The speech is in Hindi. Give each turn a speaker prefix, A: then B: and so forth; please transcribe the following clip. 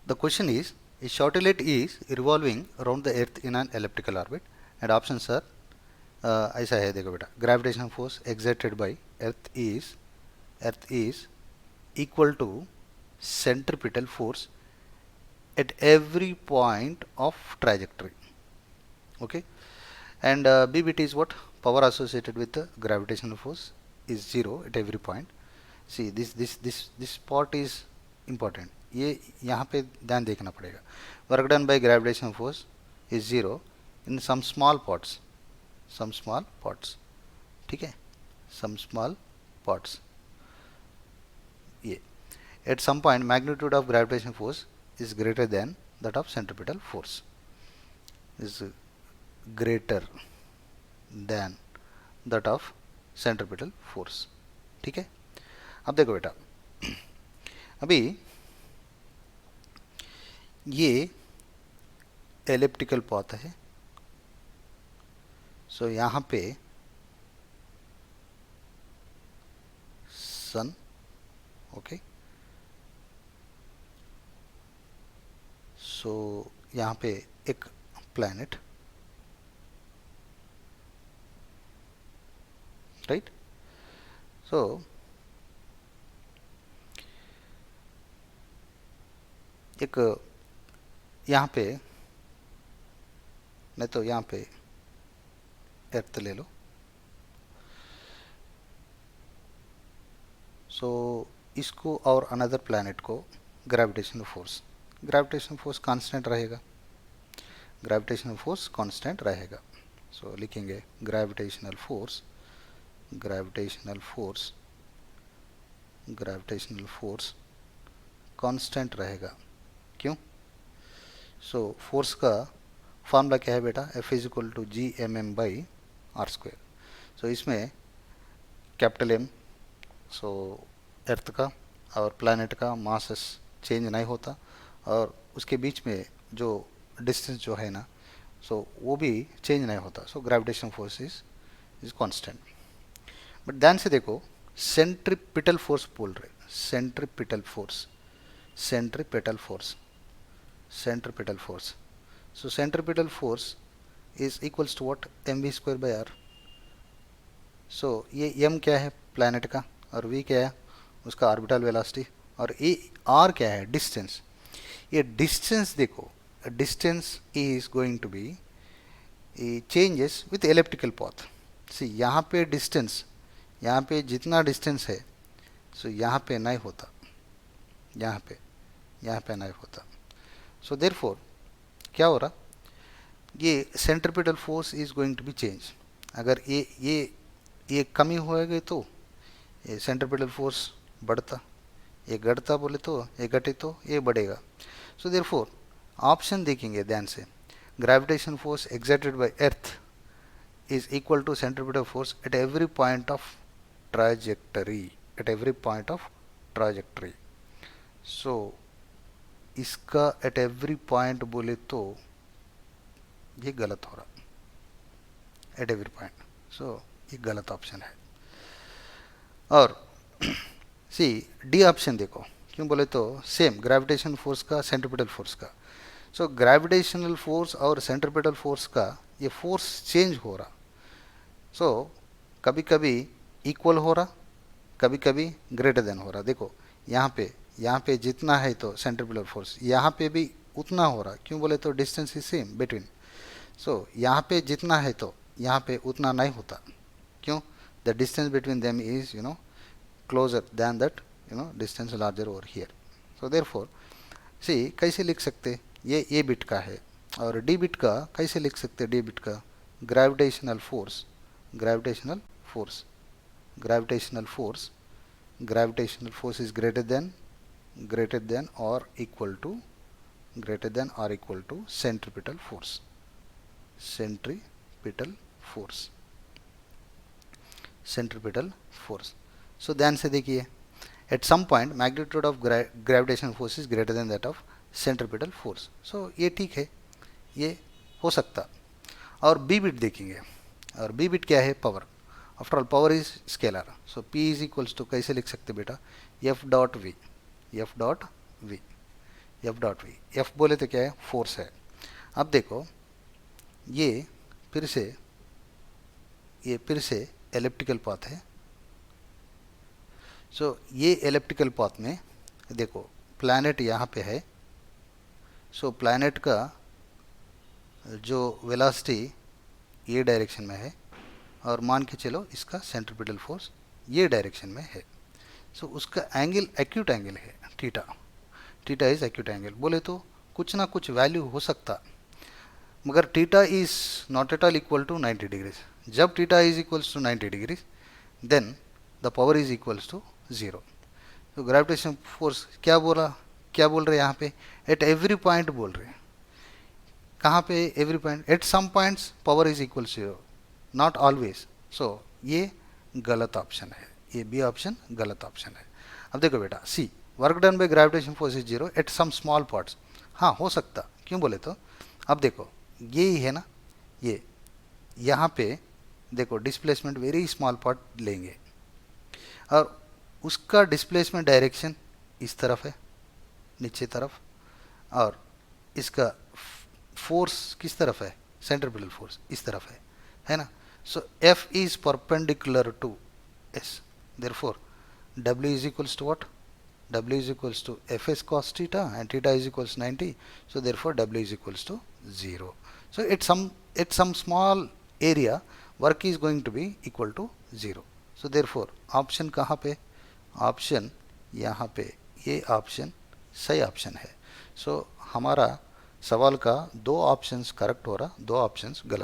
A: The question is, a satellite is revolving around the earth in an elliptical orbit and options are ऐसा है देखो बेटा, gravitational force exerted by earth is equal to centripetal force at every point of trajectory. Okay, and b bit is what? Power associated with the gravitational force is 0 at every point. See, this part is important. ये यहाँ पे ध्यान देखना पड़ेगा. Work done by gravitational force is 0 in some small parts. ठीक है, some small parts. ये at some point magnitude of gravitational force is greater than that of centripetal force. Is greater than that of centripetal force. ठीक है. अब देखो बेटा, अभी ये एलिप्टिकल पाथ है. सो यहाँ पे सन, ओके, सो यहाँ पे एक प्लैनेट, राइट. सो एक यहाँ पे, नहीं तो यहाँ पे अर्थ ले लो. सो इसको और अनदर प्लैनेट को ग्रेविटेशनल फोर्स कांस्टेंट रहेगा. सो लिखेंगे ग्रेविटेशनल फोर्स कांस्टेंट रहेगा. क्यों? सो फोर्स का फार्मूला क्या है बेटा? F is equal to G M m by r square. So इसमें कैपिटल M, सो अर्थ का और प्लैनेट का मासेस चेंज नहीं होता, और उसके बीच में जो डिस्टेंस जो है ना, सो वो भी चेंज नहीं होता. So gravitation force is constant. But ध्यान से देखो, सेंट्रीपिटल फोर्स बोल रहे, centripetal force. So centripetal force is equals to what? mv square by r. So ये m क्या है प्लैनेट का, और v क्या है उसका ऑर्बिटल वेलोसिटी, और ये r क्या है? डिस्टेंस. ये डिस्टेंस देखो, distance is going to be changes with elliptical path. See यहाँ पे डिस्टेंस, यहाँ पे जितना डिस्टेंस है, सो यहाँ पे नहीं होता, यहाँ पे नहीं होता. सो देयरफॉर क्या हो रहा, ये centripetal force is going to be change. अगर ये कमी होएगी तो ये सेंट्रिपिटल फोर्स बढ़ता, ये घटता बोले तो ये घटे तो ये बढ़ेगा. सो देयरफॉर ऑप्शन देखेंगे ध्यान से, gravitation force exerted by earth is equal to centripetal force at every point of trajectory. So इसका एट एवरी पॉइंट बोले तो ये गलत हो रहा, एट एवरी पॉइंट. सो ये गलत ऑप्शन है. और सी डी ऑप्शन देखो, क्यों बोले तो सेम ग्रेविटेशन फोर्स का, सेंट्रिपिटल फोर्स का. सो ग्रेविटेशनल फोर्स और सेंट्रिपिटल फोर्स का ये फोर्स चेंज हो रहा. सो कभी कभी इक्वल हो रहा, कभी कभी ग्रेटर देन हो रहा. देखो यहाँ पे जितना है तो सेंट्रिपिटल फोर्स यहाँ पे भी उतना हो रहा. क्यों बोले तो डिस्टेंस इज सेम बिटवीन. सो यहाँ पे जितना है तो यहाँ पे उतना नहीं होता. क्यों? The distance between them is closer than that distance larger over here. So therefore C कैसे लिख सकते, ये ए बिट का है, और डी बिट का कैसे लिख सकते? डी बिट का gravitational force is greater than or equal to centripetal force. So ध्यान से देखिए, at some point magnitude of gravitational force is greater than that of centripetal force. So ये ठीक है, ये हो सकता. और बी बिट देखेंगे, और बी बिट क्या है? Power. After all power is scalar. So P is equals to कैसे लिख सकते बेटा? F dot V. F dot V, F बोले तो क्या है, फोर्स है। अब देखो ये फिर से एलिप्टिकल पाथ है। सो ये एलिप्टिकल पाथ में देखो प्लैनेट यहाँ पे है। सो प्लैनेट का जो वेलोसिटी ये डायरेक्शन में है, और मान के चलो इसका सेंट्रिपिटल फोर्स ये डायरेक्शन में है। सो उसका एंगल एक्यूट एंगल है theta. Theta is acute angle. बोले तो कुछ ना कुछ वैल्यू हो सकता, मगर theta is not at all equal to 90 degrees. जब theta is equals to 90 degrees then the power is equals to 0। तो ग्रेविटेशन फोर्स क्या बोल रहे यहाँ पे, एट एवरी पॉइंट बोल रहे हैं। कहाँ पे every point, at some points power is equal 0, not always. So ये गलत ऑप्शन है, ये बी ऑप्शन गलत ऑप्शन है। अब देखो बेटा C, work done by gravitation force is 0 at some small parts. हाँ हो सकता, क्यों बोले तो अब देखो ये ही है ना, ये यहाँ पे देखो डिस्प्लेसमेंट वेरी स्मॉल पार्ट लेंगे, और उसका डिस्प्लेसमेंट डायरेक्शन इस तरफ है, नीचे तरफ, और इसका फोर्स किस तरफ है, सेंट्रिपिटल फोर्स इस तरफ है ना। So F is perpendicular to S, therefore W is equals to what? W is equals to Fs cos theta, and theta is equals 90. So therefore W is equals to 0. So at some small area work is going to be equal to 0. So therefore option कहाँ पे, option यहाँ पे, ये option सही option है। So हमारा सवाल का 2 ऑप्शंस करेक्ट हो रहा, 2 ऑप्शंस गलत।